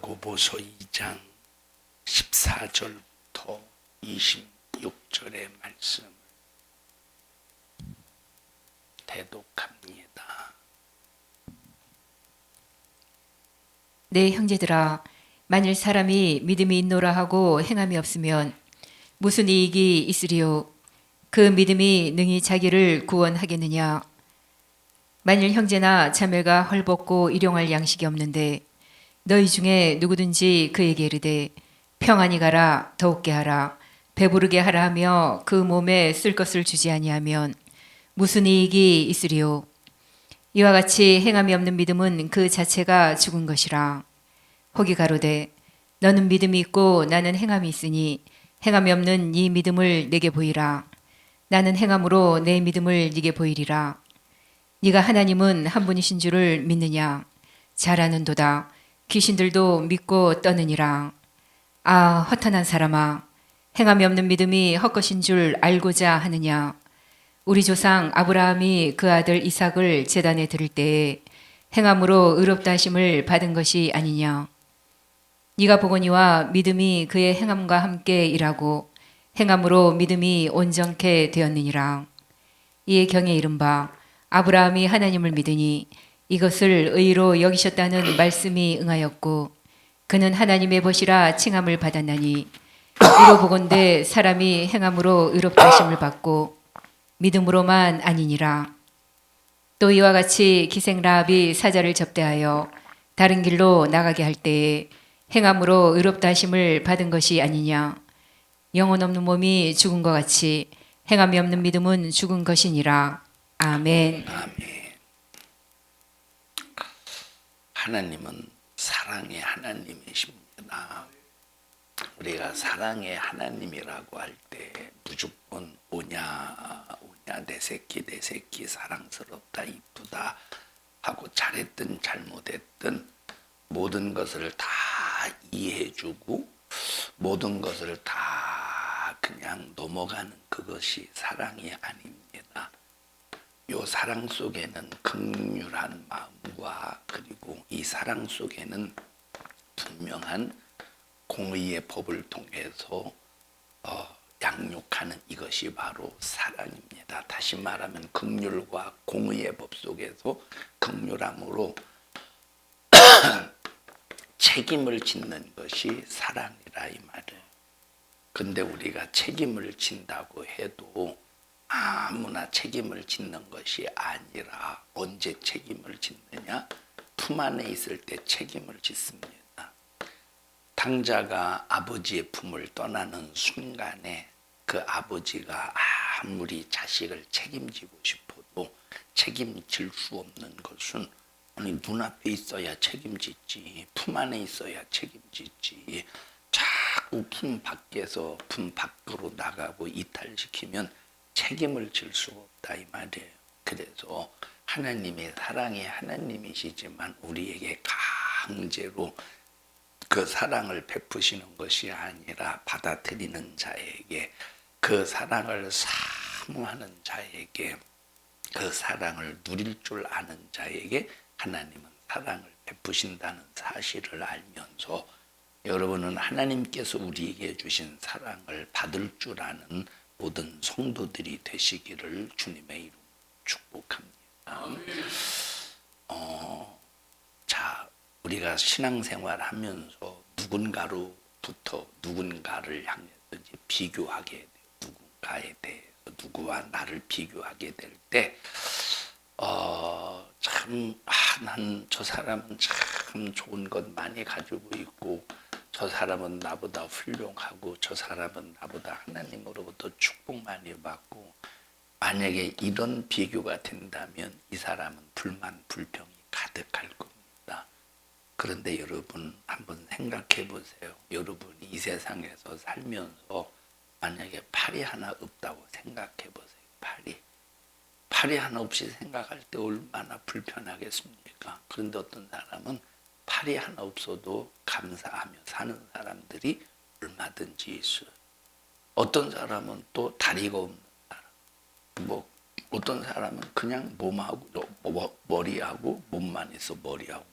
야고보서 2장 14절부터 26절의 말씀을 대독합니다. 내 형제들아, 만일 사람이 믿음이 있노라 하고 행함이 없으면 무슨 이익이 있으리요? 그 믿음이 능히 자기를 구원하겠느냐? 만일 형제나 자매가 헐벗고 일용할 양식이 없는데 너희 중에 누구든지 그에게 이르되 평안히 가라, 더욱게 하라, 배부르게 하라 하며 그 몸에 쓸 것을 주지 아니하면 무슨 이익이 있으리요? 이와 같이 행함이 없는 믿음은 그 자체가 죽은 것이라. 혹이 가로되 너는 믿음이 있고 나는 행함이 있으니 행함이 없는 이 믿음을 내게 보이라. 나는 행함으로 내 믿음을 네게 보이리라. 네가 하나님은 한 분이신 줄을 믿느냐? 잘 아는도다. 귀신들도 믿고 떠느니라. 아, 허탄한 사람아, 행함이 없는 믿음이 헛것인 줄 알고자 하느냐? 우리 조상 아브라함이 그 아들 이삭을 제단에 드릴 때에 행함으로 의롭다 하심을 받은 것이 아니냐? 네가 보거니와 믿음이 그의 행함과 함께 일하고 행함으로 믿음이 온전케 되었느니라. 이에 경에 이른바 아브라함이 하나님을 믿으니 이것을 의로 여기셨다는 말씀이 응하였고 그는 하나님의 벗이라 칭함을 받았나니 이로 보건대 사람이 행함으로 의롭다 하심을 받고 믿음으로만 아니니라. 또 이와 같이 기생 라합이 사자를 접대하여 다른 길로 나가게 할 때에 행함으로 의롭다 하심을 받은 것이 아니냐. 영혼 없는 몸이 죽은 것 같이 행함이 없는 믿음은 죽은 것이니라. 아멘. 아멘. 하나님은 사랑의 하나님이십니다. 우리가 사랑의 하나님이라고 할 때 무조건 오냐 내 새끼 사랑스럽다 이쁘다 하고 잘했든 잘못했든 모든 것을 다 이해해주고 모든 것을 다 그냥 넘어가는 그것이 사랑이 아닙니다. 요 사랑 속에는 긍휼한 마음과 그리고 이 사랑 속에는 분명한 공의의 법을 통해서 양육하는 이것이 바로 사랑입니다. 다시 말하면 긍휼과 공의의 법 속에서 긍휼함으로 책임을 짓는 것이 사랑이라 이 말이에요. 근데 우리가 책임을 진다고 해도 아무나 책임을 짓는 것이 아니라 언제 책임을 짓느냐? 품 안에 있을 때 책임을 짓습니다. 당자가 아버지의 품을 떠나는 순간에 그 아버지가 아무리 자식을 책임지고 싶어도 책임질 수 없는 것은 아니 눈앞에 있어야 책임지지 품 안에 있어야 책임지지 자꾸 품 밖에서 품 밖으로 나가고 이탈시키면 책임을 질 수가 없다 이 말이에요. 그래서 하나님의 사랑의 하나님이시지만 우리에게 강제로 그 사랑을 베푸시는 것이 아니라 받아들이는 자에게 그 사랑을 사모하는 자에게 그 사랑을 누릴 줄 아는 자에게 하나님은 사랑을 베푸신다는 사실을 알면서 여러분은 하나님께서 우리에게 주신 사랑을 받을 줄 아는 모든 성도들이 되시기를 주님의 이름으로 축복합니다. 자, 우리가 신앙생활하면서 누군가로부터 누군가를 향해서 이제 비교하게 돼요. 누군가에 대해서 누구와 나를 비교하게 될 때, 난 저 사람은 참 좋은 것 많이 가지고 있고, 저 사람은 나보다 훌륭하고, 저 사람은 나보다 하나님으로부터 축복 많이 받고, 만약에 이런 비교가 된다면 이 사람은 불만, 불평이 가득할 겁니다. 그런데 여러분 한번 생각해 보세요. 여러분이 이 세상에서 살면서 만약에 팔이 하나 없다고 생각해 보세요. 팔이 하나 없이 생각할 때 얼마나 불편하겠습니까? 그런데 어떤 사람은 팔이 하나 없어도 감사하며 사는 사람들이 얼마든지 있어요. 어떤 사람은 또 다리가 없는 사람, 어떤 사람은 그냥 몸하고 머리하고 몸만 있어 머리하고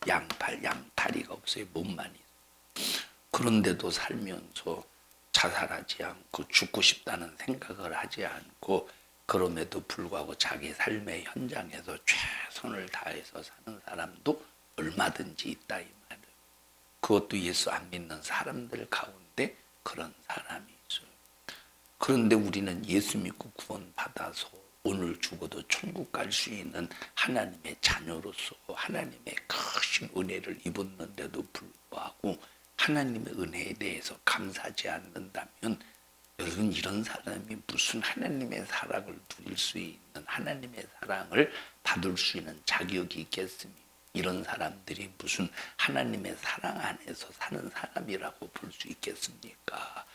양다리가 없어요. 몸만 있어요. 그런데도 살면서 자살하지 않고 죽고 싶다는 생각을 하지 않고 그럼에도 불구하고 자기 삶의 현장에서 최선을 다해서 사는 사람도 얼마든지 있다 이 말이에요. 그것도 예수 안 믿는 사람들 가운데 그런 사람이 있어요. 그런데 우리는 예수 믿고 구원받아서 오늘 죽어도 천국 갈 수 있는 하나님의 자녀로서 하나님의 크신 은혜를 입었는데도 불구하고 하나님의 은혜에 대해서 감사하지 않는다면 여러분 이런 사람이 무슨 하나님의 사랑을 누릴 수 있는 하나님의 사랑을 받을 수 있는 자격이 있겠습니까? 이런 사람들이 무슨 하나님의 사랑 안에서 사는 사람이라고 볼 수 있겠습니까?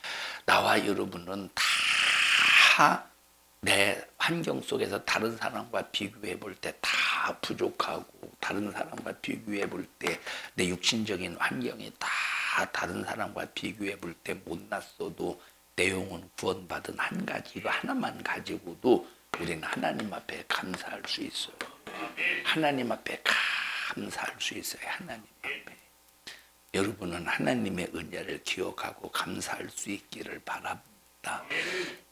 나와 여러분은 다 내 환경 속에서 다른 사람과 비교해 볼 때 다 부족하고 다른 사람과 비교해 볼 때 내 육신적인 환경이 다 다른 사람과 비교해 볼 때 못났어도 내 영혼 구원받은 한 가지 이거 하나만 가지고도 우리는 하나님 앞에 감사할 수 있어요. 하나님 앞에 감사할 수 있어요. 하나님 앞에. 여러분은 하나님의 은혜를 기억하고 감사할 수 있기를 바랍니다.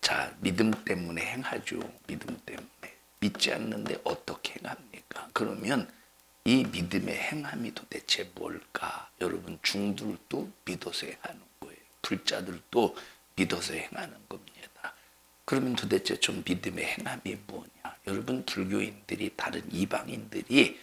자, 믿음 때문에 행하죠. 믿음 때문에. 믿지 않는데 어떻게 행합니까? 그러면 이 믿음의 행함이 도대체 뭘까? 여러분 중들도 믿어서 행하는 거예요. 불자들도 믿어서 행하는 겁니다. 그러면 도대체 좀 믿음의 행함이 뭐냐? 여러분 불교인들이 다른 이방인들이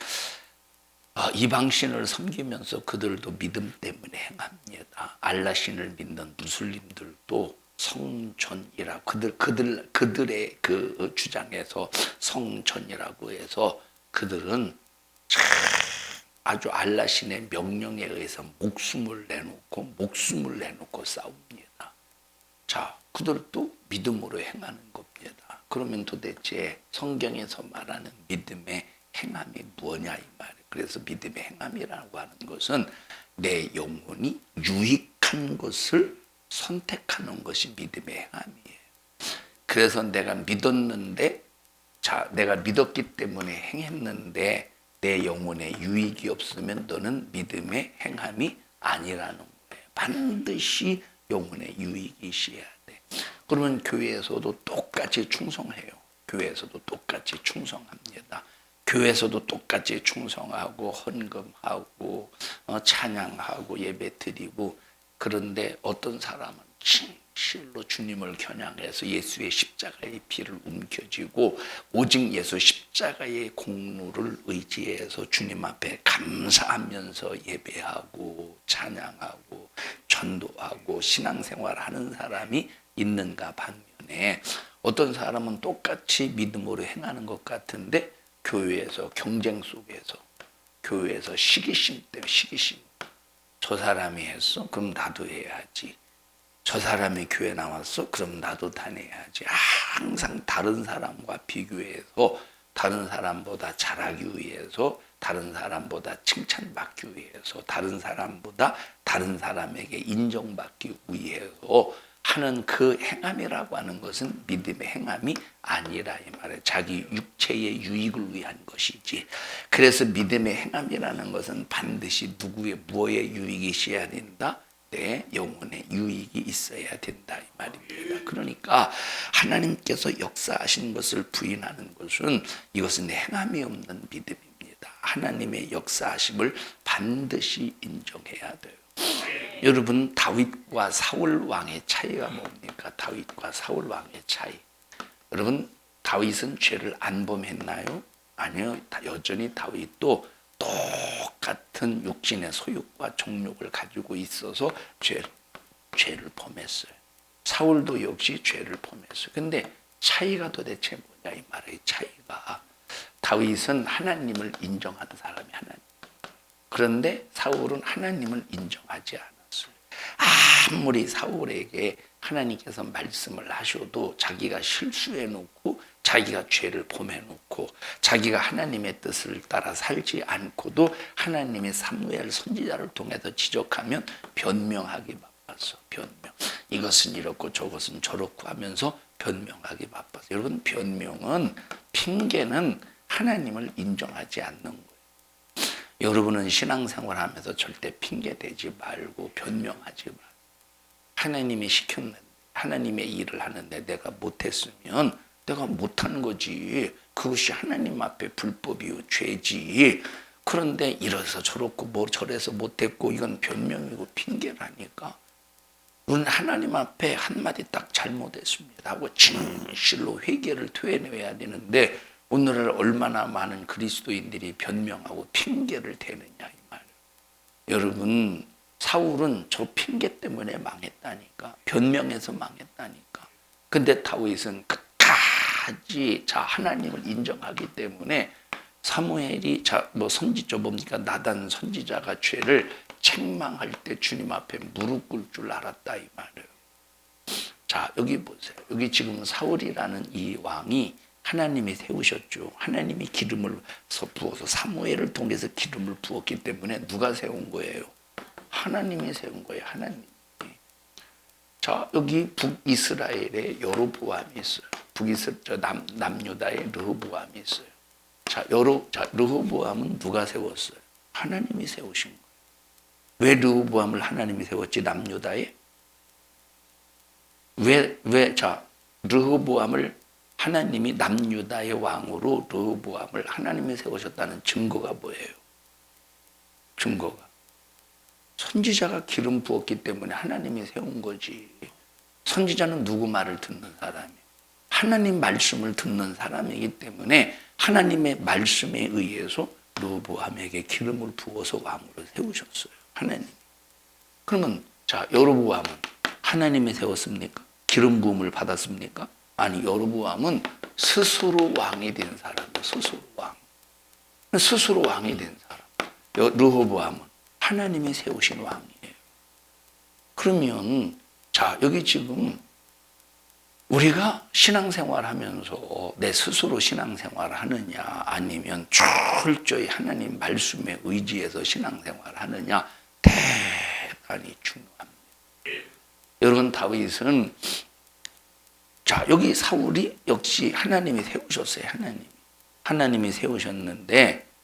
이방신을 섬기면서 그들도 믿음 때문에 행합니다. 알라신을 믿는 무슬림들도 성전이라 그들의 그 주장에서 성전이라고 해서 그들은 아주 알라신의 명령에 의해서 목숨을 내놓고 싸웁니다. 자, 그들도 믿음으로 행하는 겁니다. 그러면 도대체 성경에서 말하는 믿음의 행함이 뭐냐 이 말이에요. 그래서 믿음의 행함이라고 하는 것은 내 영혼이 유익한 것을 선택하는 것이 믿음의 행함이에요. 그래서 내가 믿었는데 내가 믿었기 때문에 행했는데 내 영혼에 유익이 없으면 너는 믿음의 행함이 아니라는 거예요. 반드시 영혼에 유익이 있어야 돼. 그러면 교회에서도 똑같이 충성해요. 교회에서도 똑같이 충성합니다. 교회에서도 똑같이 충성하고 헌금하고 찬양하고 예배드리고 그런데 어떤 사람은 진실로 주님을 겨냥해서 예수의 십자가의 피를 움켜쥐고 오직 예수 십자가의 공로를 의지해서 주님 앞에 감사하면서 예배하고 찬양하고 전도하고 신앙생활하는 사람이 있는가 반면에 어떤 사람은 똑같이 믿음으로 행하는 것 같은데 교회에서 경쟁 속에서 교회에서 시기심 때문에 저 사람이 했어? 그럼 나도 해야지. 저 사람이 교회 나왔어? 그럼 나도 다녀야지. 항상 다른 사람과 비교해서 다른 사람보다 잘하기 위해서 다른 사람보다 칭찬받기 위해서 다른 사람보다 다른 사람에게 인정받기 위해서 하는 그 행함이라고 하는 것은 믿음의 행함이 아니라 이 말이에요. 자기 육체의 유익을 위한 것이지. 그래서 믿음의 행함이라는 것은 반드시 누구의 무엇의 유익이 있어야 된다? 내 영혼의 유익이 있어야 된다 이 말입니다. 그러니까 하나님께서 역사하신 것을 부인하는 것은 이것은 행함이 없는 믿음입니다. 하나님의 역사하심을 반드시 인정해야 돼요. 여러분 다윗과 사울 왕의 차이가 뭡니까? 다윗과 사울 왕의 차이. 여러분 다윗은 죄를 안 범했나요? 아니요. 여전히 다윗도 똑같은 육신의 소욕과 정욕을 가지고 있어서 죄를 범했어요. 사울도 역시 죄를 범했어요. 근데 차이가 도대체 뭐냐 이 말의 차이가 다윗은 하나님을 인정하는 사람이 하나님. 그런데 사울은 하나님을 인정하지 않았어요. 아무리 사울에게 하나님께서 말씀을 하셔도 자기가 실수해놓고 자기가 죄를 범해놓고 자기가 하나님의 뜻을 따라 살지 않고도 하나님의 사무엘 선지자를 통해서 지적하면 변명하기 바빴어. 변명. 이것은 이렇고 저것은 저렇고 하면서 변명하기 바빴어. 여러분 변명은 핑계는 하나님을 인정하지 않는 거예요. 여러분은 신앙생활 하면서 절대 핑계대지 말고 변명하지 말고, 하나님이 시켰는데, 하나님의 일을 하는데 내가 못했으면 내가 못한 거지. 그것이 하나님 앞에 불법이요 죄지. 그런데 이래서 저렇고 뭐 저래서 못했고 이건 변명이고 핑계라니까. 우리는 하나님 앞에 한마디 딱 잘못했습니다 하고 진실로 회개를 토해내야 되는데, 오늘날 얼마나 많은 그리스도인들이 변명하고 핑계를 대느냐 이 말이에요. 여러분, 사울은 저 핑계 때문에 망했다니까. 변명해서 망했다니까. 근데 다윗은 끝까지 하나님을 인정하기 때문에 사무엘이 선지자 뭡니까? 나단 선지자가 죄를 책망할 때 주님 앞에 무릎 꿇을 줄 알았다 이 말이에요. 자, 여기 보세요. 여기 지금 사울이라는 이 왕이 하나님이 세우셨죠. 하나님이 기름을 부어서 사무엘을 통해서 기름을 부었기 때문에 누가 세운 거예요? 하나님이 세운 거예요. 하나님. 자, 여기 북이스라엘에 여로보암이 있어요. 남유다에 르호보암이 있어요. 자, 르호보암은 누가 세웠어요? 하나님이 세우신 거예요. 왜 르호보암을 하나님이 세웠지? 남유다에? 르호보암을 하나님이 남유다의 왕으로 르호보암을 하나님이 세우셨다는 증거가 뭐예요? 증거가 선지자가 기름 부었기 때문에 하나님이 세운 거지. 선지자는 누구 말을 듣는 사람이에요? 하나님 말씀을 듣는 사람이기 때문에 하나님의 말씀에 의해서 르호보암에게 기름을 부어서 왕으로 세우셨어요. 하나님. 그러면 여로보암은 하나님이 세웠습니까? 기름 부음을 받았습니까? 아니, 여로보암은 스스로 왕이 된 사람이에요. 스스로 왕이 된 사람. 르호보암은 하나님이 세우신 왕이에요. 그러면 여기 지금 우리가 신앙생활 하면서 내 스스로 신앙생활 하느냐, 아니면 철저히 하나님 말씀에 의지해서 신앙생활 하느냐, 대단히 중요합니다. 여러분, 다윗은 여기 사울이 역시 하나님이 세우셨어요. 하나님이 세우셨는데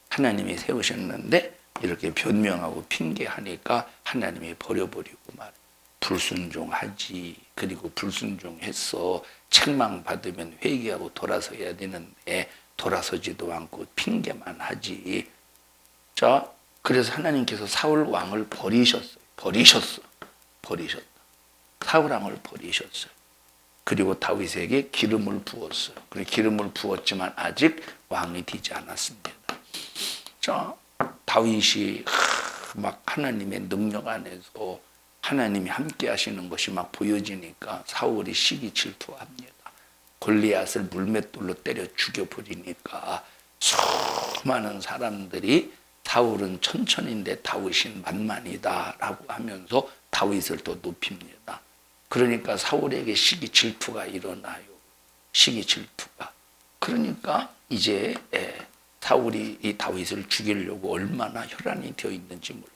이렇게 변명하고 핑계하니까 하나님이 버려버리고 말이에요. 불순종하지. 그리고 불순종해서 책망받으면 회개하고 돌아서야 되는데 돌아서지도 않고 핑계만 하지. 그래서 하나님께서 사울 왕을 버리셨다. 사울 왕을 버리셨어요. 그리고 다윗에게 기름을 부었어요. 그리고 기름을 부었지만 아직 왕이 되지 않았습니다. 다윗이 막 하나님의 능력 안에서 하나님이 함께 하시는 것이 막 보여지니까 사울이 시기 질투합니다. 골리앗을 물맷돌로 때려 죽여버리니까 수많은 사람들이 사울은 천천인데 다윗은 만만이다 라고 하면서 다윗을 더 높입니다. 그러니까 사울에게 시기 질투가 일어나요. 시기 질투가. 그러니까 이제 사울이 이 다윗을 죽이려고 얼마나 혈안이 되어 있는지 몰라요.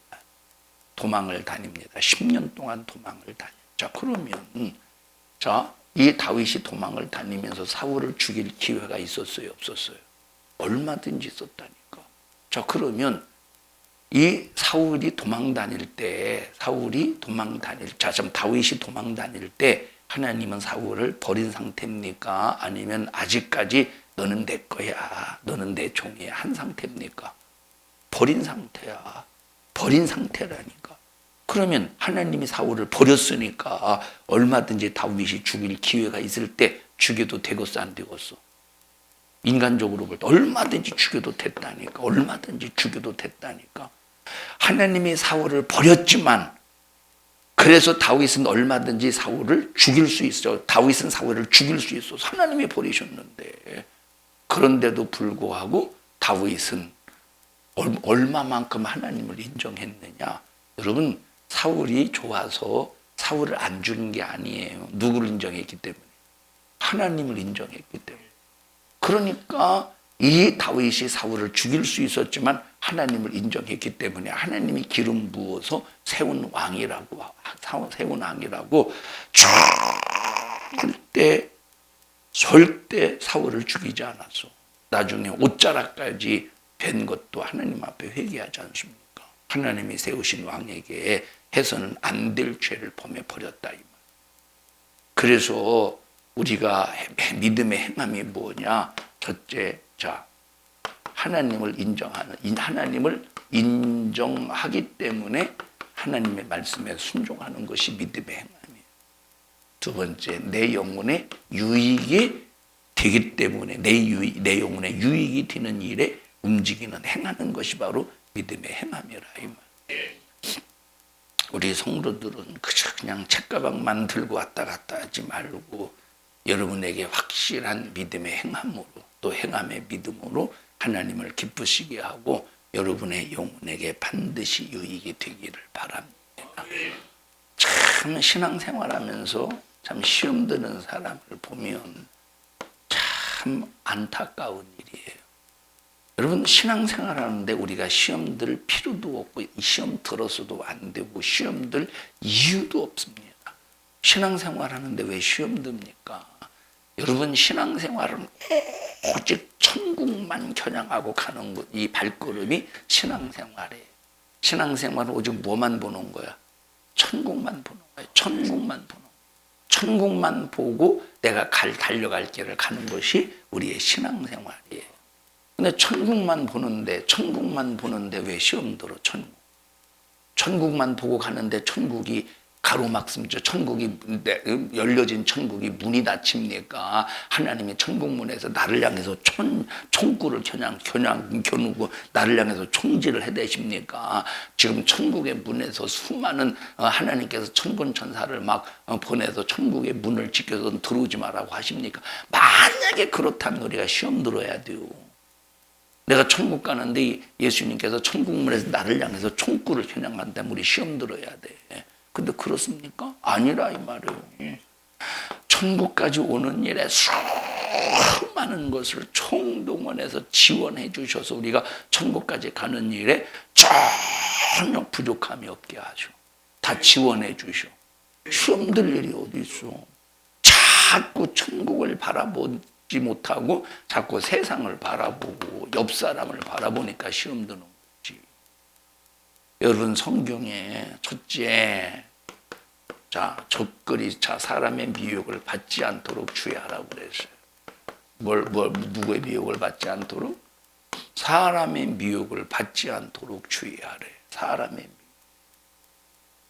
도망을 다닙니다. 10년 동안 도망을 다녀요. 그러면 이 다윗이 도망을 다니면서 사울을 죽일 기회가 있었어요, 없었어요? 얼마든지 있었다니까. 그러면 이 다윗이 도망 다닐 때 하나님은 사울을 버린 상태입니까? 아니면 아직까지 너는 내 거야, 너는 내 종이야 한 상태입니까? 버린 상태야. 버린 상태라니까. 그러면 하나님이 사울을 버렸으니까 얼마든지 다윗이 죽일 기회가 있을 때 죽여도 되겠어, 안 되겠어? 인간적으로 볼 때 얼마든지 죽여도 됐다니까. 하나님이 사울을 버렸지만 그래서 다윗은 얼마든지 사울을 죽일 수 있어. 다윗은 사울을 죽일 수 있어. 하나님이 버리셨는데. 그런데도 불구하고 다윗은 얼마만큼 하나님을 인정했느냐. 여러분, 사울이 좋아서 사울을 안 죽인 게 아니에요. 누구를 인정했기 때문에? 하나님을 인정했기 때문에. 그러니까 이 다윗이 사울을 죽일 수 있었지만 하나님을 인정했기 때문에 하나님이 기름 부어서 세운 왕이라고 절대 사울을 죽이지 않았어. 나중에 옷자락까지 된 것도 하나님 앞에 회개하지 않습니까? 하나님이 세우신 왕에게 해서는 안 될 죄를 범해 버렸다 이 말. 그래서 우리가 믿음의 행함이 뭐냐? 첫째, 자, 하나님을 인정하기 때문에 하나님의 말씀에 순종하는 것이 믿음의 행함이에요. 두 번째, 내 영혼의 유익이 되기 때문에 내 영혼의 유익이 되는 일에 움직이는 행하는 것이 바로 믿음의 행함이라 이 말. 우리 성도들은 그냥 책가방만 들고 왔다 갔다 하지 말고 여러분에게 확실한 믿음의 행함으로 또 행함의 믿음으로 하나님을 기쁘시게 하고 여러분의 영혼에게 반드시 유익이 되기를 바랍니다. 참 신앙생활하면서 참 시험 드는 사람을 보면 참 안타까운 일이에요. 여러분 신앙생활하는데 우리가 시험 들 필요도 없고 시험 들어서도 안 되고 시험 들 이유도 없습니다. 신앙생활하는데 왜 시험 듭니까? 여러분 신앙생활은 오직 천국만 겨냥하고 가는 것, 이 발걸음이 신앙생활이에요. 신앙생활은 오직 뭐만 보는 거야? 천국만 보는 거야. 천국만 보는 거야. 천국만 보고 내가 달려갈 길을 가는 것이 우리의 신앙생활이에요. 근데 천국만 보는데 왜 시험 들어? 천국만 보고 가는데 천국이 가로막습니다. 천국이 열려진 천국이 문이 닫힙니까? 하나님이 천국 문에서 나를 향해서 총구를 겨누고 나를 향해서 총질을 해대십니까? 지금 천국의 문에서 수많은 하나님께서 천군 천사를 막 보내서 천국의 문을 지켜서 들어오지 말라고 하십니까? 만약에 그렇다면 우리가 시험 들어야 돼요. 내가 천국 가는데 예수님께서 천국 문에서 나를 향해서 총구를 겨냥한다면 우리 시험 들어야 돼. 근데 그렇습니까? 아니라 이 말이에요. 천국까지 오는 일에 수많은 것을 총동원해서 지원해 주셔서 우리가 천국까지 가는 일에 전혀 부족함이 없게 하죠. 다 지원해 주셔. 시험 들 일이 어디 있어? 자꾸 천국을 바라보지 못하고 자꾸 세상을 바라보고 옆 사람을 바라보니까 시험 드는 거지. 여러분 성경에 첫째, 적그리 사람의 미혹을 받지 않도록 주의하라고 그랬어요. 누구의 미혹을 받지 않도록? 사람의 미혹을 받지 않도록 주의하래. 사람의 미혹.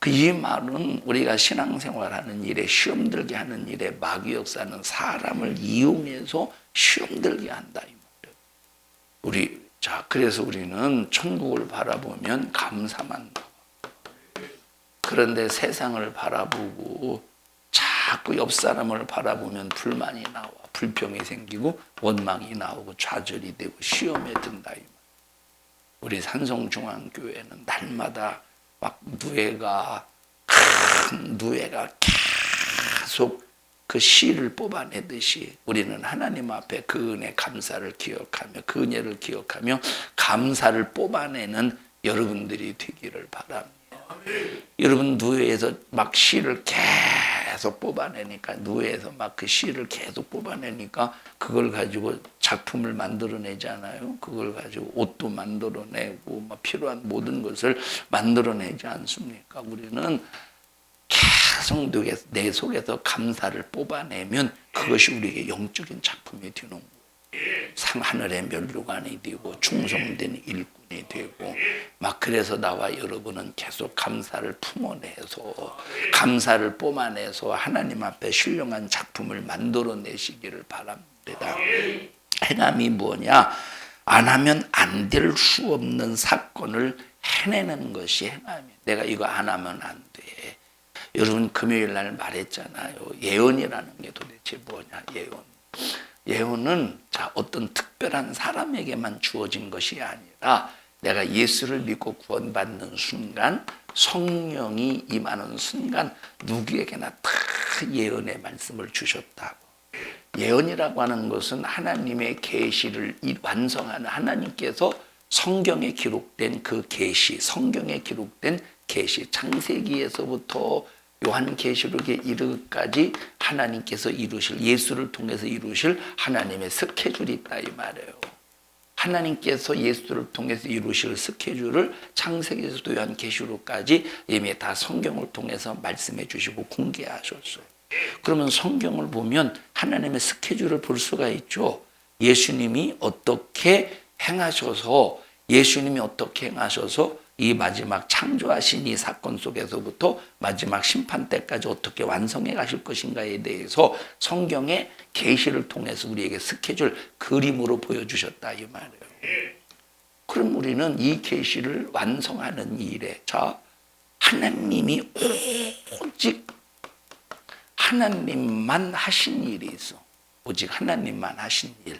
이 말은 우리가 신앙생활하는 일에 시험 들게 하는 일에 마귀 역사는 사람을 이용해서 시험 들게 한다 이 말이에요. 그래서 우리는 천국을 바라보면 감사만 나와. 그런데 세상을 바라보고 자꾸 옆 사람을 바라보면 불만이 나와. 불평이 생기고 원망이 나오고 좌절이 되고 시험에 든다 이 말. 우리 산성중앙교회는 날마다 막 누에가 계속 그 씨를 뽑아내듯이 우리는 하나님 앞에 그 은혜 감사를 기억하며 그 은혜를 기억하며 감사를 뽑아내는 여러분들이 되기를 바랍니다. 여러분 누에에서 막 씨를 계속 뽑아내니까 누에에서 막 그 씨를 계속 뽑아내니까 그걸 가지고 작품을 만들어내잖아요. 그걸 가지고 옷도 만들어내고 막 필요한 모든 것을 만들어내지 않습니까? 우리는 계속 내 속에서 감사를 뽑아내면 그것이 우리에게 영적인 작품이 되는 거예요. 하늘의 면류관이 되고 충성된 일꾼이 되고 막 그래서 나와 여러분은 계속 감사를 품어내서 감사를 뽑아내서 하나님 앞에 신령한 작품을 만들어내시기를 바랍니다. 행함이 뭐냐? 안 하면 안 될 수 없는 사건을 해내는 것이 행함이에요. 내가 이거 안 하면 안 돼. 여러분 금요일 날 말했잖아요. 예언이라는 게 도대체 뭐냐? 예언은 어떤 특별한 사람에게만 주어진 것이 아니라 내가 예수를 믿고 구원받는 순간 성령이 임하는 순간 누구에게나 다 예언의 말씀을 주셨다고. 예언이라고 하는 것은 하나님의 계시를 완성하는 하나님께서 성경에 기록된 그 계시, 성경에 기록된 계시, 창세기에서부터 요한계시록에 이르기까지 하나님께서 이루실 예수를 통해서 이루실 하나님의 스케줄이 있다 이 말이에요. 하나님께서 예수를 통해서 이루실 스케줄을 창세기에서도 요한 계시록까지 이미 다 성경을 통해서 말씀해 주시고 공개하셨어요. 그러면 성경을 보면 하나님의 스케줄을 볼 수가 있죠. 예수님이 어떻게 행하셔서 이 마지막 창조하신 이 사건 속에서부터 마지막 심판 때까지 어떻게 완성해 가실 것인가에 대해서 성경의 계시를 통해서 우리에게 스케줄 그림으로 보여주셨다 이 말이에요. 그럼 우리는 이 계시를 완성하는 일에 하나님이 오직 하나님만 하신 일이 있어. 오직 하나님만 하신 일.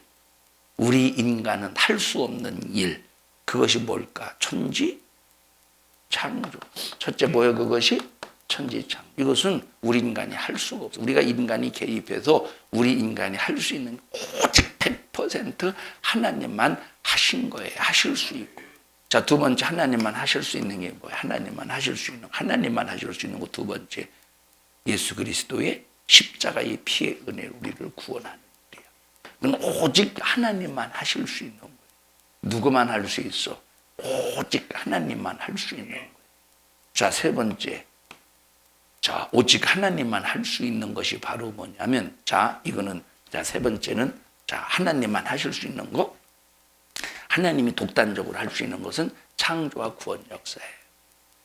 우리 인간은 할 수 없는 일. 그것이 뭘까? 천지 창조. 첫째 뭐예요? 그것이 천지창조. 이것은 우리 인간이 할 수가 없어. 우리가 인간이 개입해서 우리 인간이 할 수 있는 오직 100% 하나님만 하신 거예요. 하실 수 있고. 자, 두 번째 하나님만 하실 수 있는 게 뭐예요? 하나님만 하실 수 있는 거 두 번째. 예수 그리스도의 십자가의 피의 은혜로 우리를 구원하는 일이에요. 그건 오직 하나님만 하실 수 있는 거예요. 누구만 할 수 있어? 오직 하나님만 할 수 있는 거예요. 자, 세 번째. 자, 오직 하나님만 할 수 있는 것이 바로 뭐냐면, 세 번째는, 하나님만 하실 수 있는 거. 하나님이 독단적으로 할 수 있는 것은 창조와 구원 역사예요.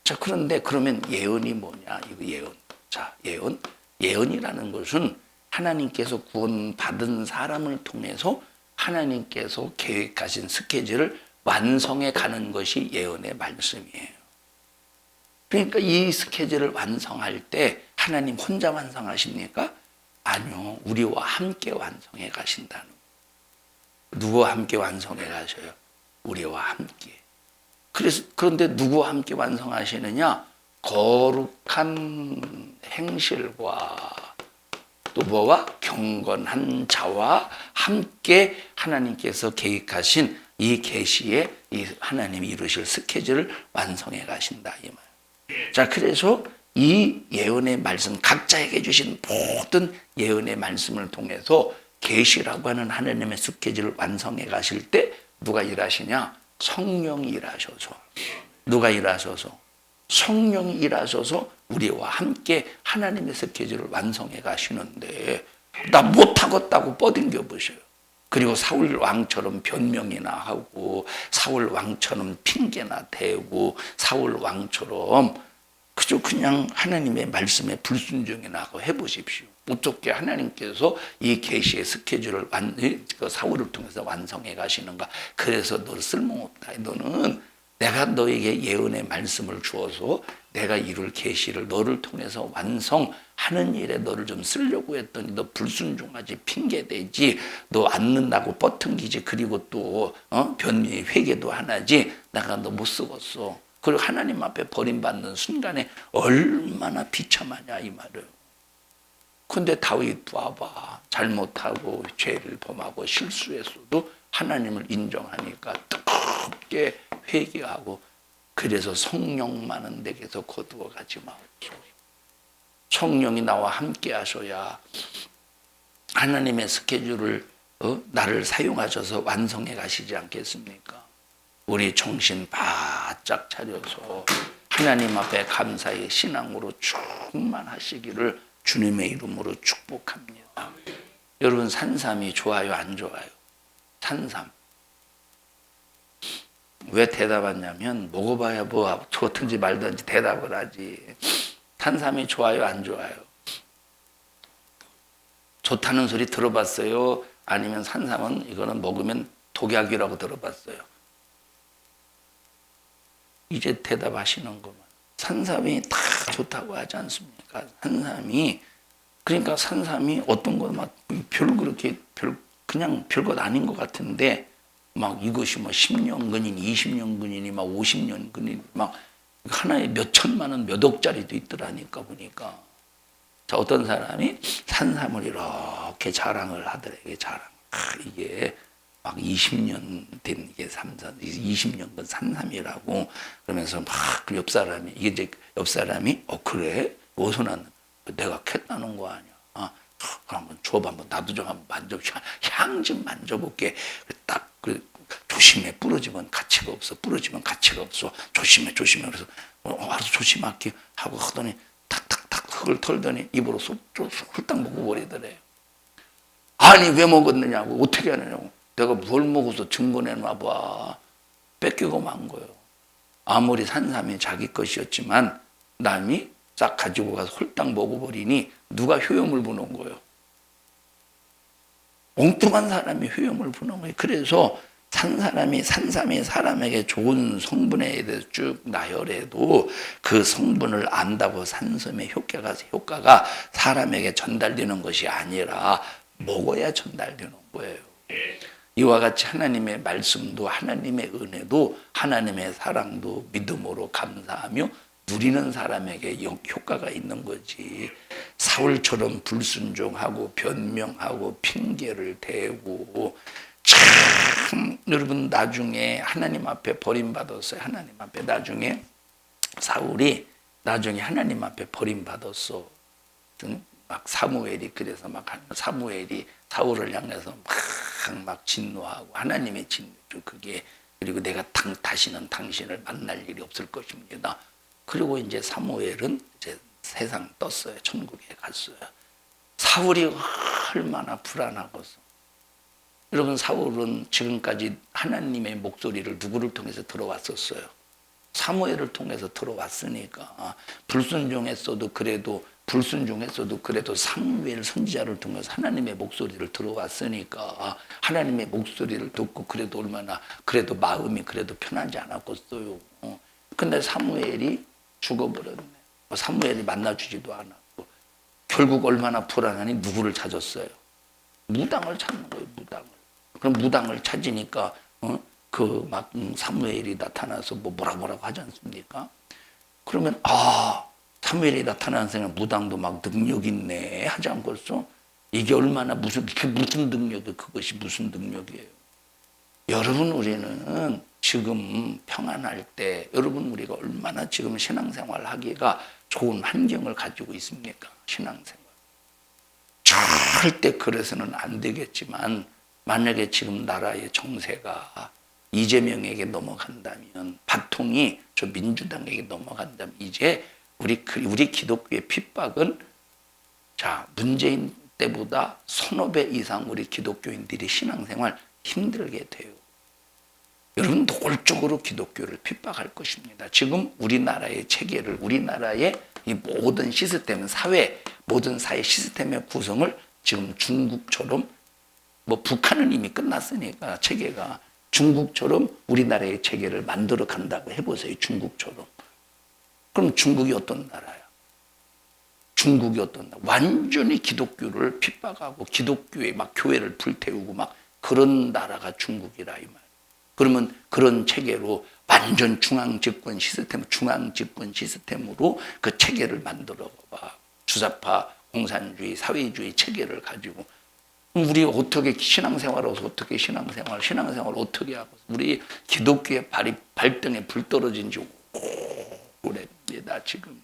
자, 그런데 그러면 예언이 뭐냐? 이거 예언. 자, 예언이라는 것은 하나님께서 구원받은 사람을 통해서 하나님께서 계획하신 스케줄을 완성해 가는 것이 예언의 말씀이에요. 그러니까 이 스케줄을 완성할 때 하나님 혼자 완성하십니까? 아니요. 우리와 함께 완성해 가신다는 거예요. 누구와 함께 완성해 가셔요? 우리와 함께. 그런데 누구와 함께 완성하시느냐? 거룩한 행실과 또 뭐와 경건한 자와 함께 하나님께서 계획하신 이 계시에 이 하나님이 이루실 스케줄을 완성해 가신다 이 말. 자, 그래서 이 예언의 말씀, 각자에게 주신 모든 예언의 말씀을 통해서 계시라고 하는 하나님의 스케줄을 완성해 가실 때 누가 일하시냐? 성령이 일하셔서. 누가 일하셔서? 성령이 일하셔서 우리와 함께 하나님의 스케줄을 완성해 가시는데 나 못하겠다고 뻗은겨 보셔요. 그리고 사울 왕처럼 변명이나 하고 사울 왕처럼 핑계나 대고 사울 왕처럼 그냥 하나님의 말씀에 불순종이나 하고 해보십시오. 어떻게 하나님께서 이 계시의 스케줄을 사울을 통해서 완성해 가시는가. 그래서 너 쓸모없다. 너는 내가 너에게 예언의 말씀을 주어서 내가 이룰 계시를 너를 통해서 완성하는 일에 너를 좀 쓰려고 했더니 너 불순종하지, 핑계대지, 너 앉는다고 뻗팅기지, 그리고 또 변미 회개도 하나지. 내가 너 못 쓰겠어. 그리고 하나님 앞에 버림받는 순간에 얼마나 비참하냐 이 말을. 근데 다윗 봐봐. 잘못하고 죄를 범하고 실수했어도 하나님을 인정하니까 뜨겁게 회개하고 그래서 성령 많은 데게서 거두어 가지 마옵소서. 성령이 나와 함께 하셔야 하나님의 스케줄을 나를 사용하셔서 완성해 가시지 않겠습니까? 우리 정신 바짝 차려서 하나님 앞에 감사의 신앙으로 충만하시기를 주님의 이름으로 축복합니다. 여러분 산삼이 좋아요 안 좋아요? 산삼. 왜 대답하냐면 먹어봐야 뭐 좋든지 말든지 대답을 하지. 산삼이 좋아요 안 좋아요? 좋다는 소리 들어봤어요? 아니면 산삼은 이거는 먹으면 독약이라고 들어봤어요? 이제 대답하시는 거만. 산삼이 다 좋다고 하지 않습니까? 그러니까 산삼이 어떤 거 막 그냥 별것 아닌 것 같은데 막 이것이 뭐 10년 근인, 20년 근인이 막 50년 근인 막 하나에 몇 천만 원, 몇 억짜리도 있더라니까 보니까. 자, 어떤 사람이 산삼을 이렇게 자랑을 하더래요. 이게 막 20년 된 이게 20년간 산삼이라고 그러면서 막 그 옆 사람이 그래? 어디서 났나? 내가 캤다는 거 아니야. 그럼 한번 줘봐. 나도 좀 한번 향 좀 만져볼게. 딱 조심해. 부러지면 가치가 없어. 부러지면 가치가 없어. 조심해. 그래서 알아서 조심할게 하고 하더니 탁탁탁 흙을 털더니 입으로 홀딱 먹어버리더래요. 아니 왜 먹었느냐고, 어떻게 하느냐고. 내가 뭘 먹어서 증거내놔봐. 뺏기고 만 거예요. 아무리 산삼이 자기 것이었지만 남이 싹 가지고 가서 홀딱 먹어버리니 누가 효염을 부는 거예요? 엉뚱한 사람이 효염을 부는 거예요. 그래서 산삼이 사람에게 좋은 성분에 대해서 쭉 나열해도 그 성분을 안다고 산삼의 효과가 사람에게 전달되는 것이 아니라 먹어야 전달되는 거예요. 이와 같이 하나님의 말씀도, 하나님의 은혜도, 하나님의 사랑도 믿음으로 감사하며 누리는 사람에게 효과가 있는 거지. 사울처럼 불순종하고 변명하고 핑계를 대고, 참 여러분 나중에 하나님 앞에 버림받았어요. 하나님 앞에 나중에 사울이 나중에 하나님 앞에 버림받았어. 막 사무엘이 그래서 막 사무엘이 사울을 향해서 막 진노하고, 하나님의 진노죠 그게. 그리고 내가 다시는 당신을 만날 일이 없을 것입니다. 그리고 이제 사무엘은 이제 세상 떴어요. 천국에 갔어요. 사울이 얼마나 불안하겠어. 여러분 사울은 지금까지 하나님의 목소리를 누구를 통해서 들어왔었어요? 사무엘을 통해서 들어왔으니까. 불순종했어도 그래도 사무엘 선지자를 통해서 하나님의 목소리를 들어왔으니까 하나님의 목소리를 듣고 그래도 얼마나 그래도 마음이 그래도 편하지 않았겠어요. 근데 사무엘이 죽어버렸네. 사무엘이 만나주지도 않았고 결국 얼마나 불안하니 누구를 찾았어요? 무당을 찾는 거예요. 무당을. 그럼 무당을 찾으니까 사무엘이 나타나서 뭐라고 하지 않습니까? 그러면 사무엘이 나타나는 생각 무당도 막 능력 있네 하지 않겠어? 이게 얼마나 무슨 능력이, 그것이 무슨 능력이에요? 여러분 우리는 지금 평안할 때 여러분 우리가 얼마나 지금 신앙생활 하기가 좋은 환경을 가지고 있습니까? 신앙생활. 절대 그래서는 안 되겠지만 만약에 지금 나라의 정세가 이재명에게 넘어간다면, 바통이 저 민주당에게 넘어간다면 이제 우리 기독교의 핍박은 문재인 때보다 서너 배 이상 우리 기독교인들이 신앙생활 힘들게 돼요. 여러분 노골적으로 기독교를 핍박할 것입니다. 지금 우리나라의 체계를, 우리나라의 이 모든 시스템, 모든 사회 시스템의 구성을 지금 중국처럼, 북한은 이미 끝났으니까 체계가, 중국처럼 우리나라의 체계를 만들어 간다고 해보세요. 중국처럼. 그럼 중국이 어떤 나라야? 완전히 기독교를 핍박하고 기독교에 막 교회를 불태우고 막 그런 나라가 중국이라 이 말. 그러면 그런 체계로 완전 중앙 집권 시스템으로 그 체계를 만들어 봐. 주사파 공산주의 사회주의 체계를 가지고 우리 어떻게 신앙생활을 어떻게 하고, 우리 기독교의 발등에 불 떨어진 지 오래입니다 지금.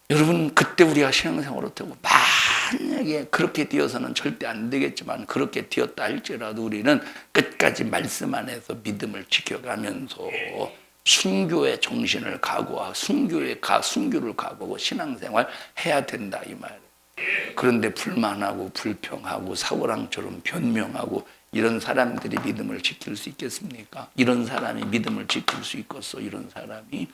여러분 그때 우리가 신앙생활을 어떻게 하고, 만약에 그렇게 되어서는 절대 안 되겠지만 그렇게 되었다 할지라도 우리는 끝까지 말씀 안에서 믿음을 지켜가면서 순교의 정신을 각오하고 순교를 각오하고 신앙생활 해야 된다 이 말. 그런데 불만하고 불평하고 사울왕처럼 변명하고 이런 사람들이 믿음을 지킬 수 있겠습니까? 이런 사람이 믿음을 지킬 수 있겠어? 이런 사람이.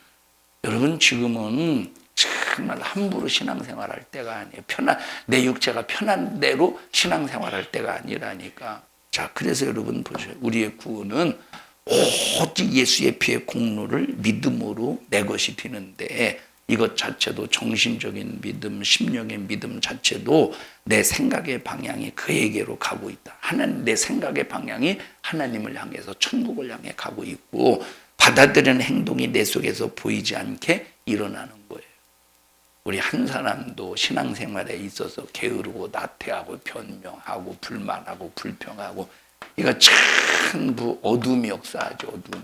여러분 지금은 정말 함부로 신앙생활할 때가 아니에요. 내 육체가 편한 대로 신앙생활할 때가 아니라니까. 그래서 여러분 보세요. 우리의 구원은 오직 예수의 피의 공로를 믿음으로 내 것이 되는데, 이것 자체도 정신적인 믿음, 심령의 믿음 자체도 내 생각의 방향이 그에게로 가고 있다. 내 생각의 방향이 하나님을 향해서 천국을 향해 가고 있고, 받아들이는 행동이 내 속에서 보이지 않게 일어나는 거예요. 우리 한 사람도 신앙생활에 있어서 게으르고 나태하고 변명하고 불만하고 불평하고 이거 전부 어둠이 역사하죠. 어둠이.